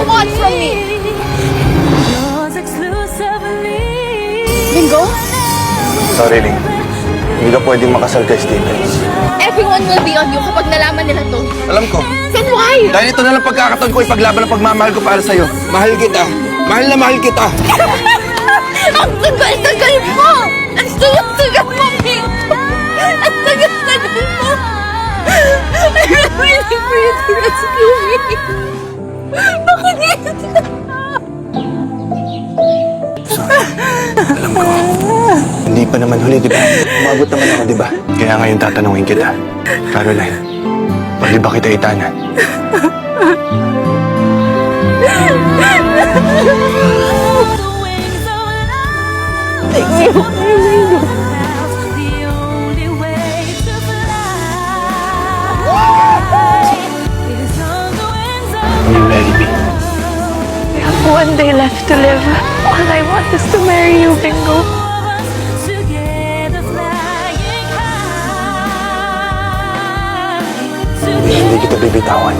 you want from me? Bingo? Sorry, Ling. Hindi ka pwedeng makasal kay Stevens. Everyone will be on you kapag nalaman nila to. Alam ko. Then why? Dahil ito na lang pagkakataon ko ipaglaban ang pagmamahal ko para sa'yo. Mahal kita. Mahal na mahal kita. Ang tagal-tagal mo! Ang tagal-tagal mo, Bingo! Ang tagal-tagal mo! I'm waiting for you to rescue me. Bakit Alam ko. Hindi pa naman huli, di ba? Umabot naman ako, di ba? Kaya ngayon tatanungin kita. Caroline, pwede ba kita itanan? Thank you. Will you marry me? We have one day left to live. All I want is to marry you, Bingo. Hindi kita bibitawan.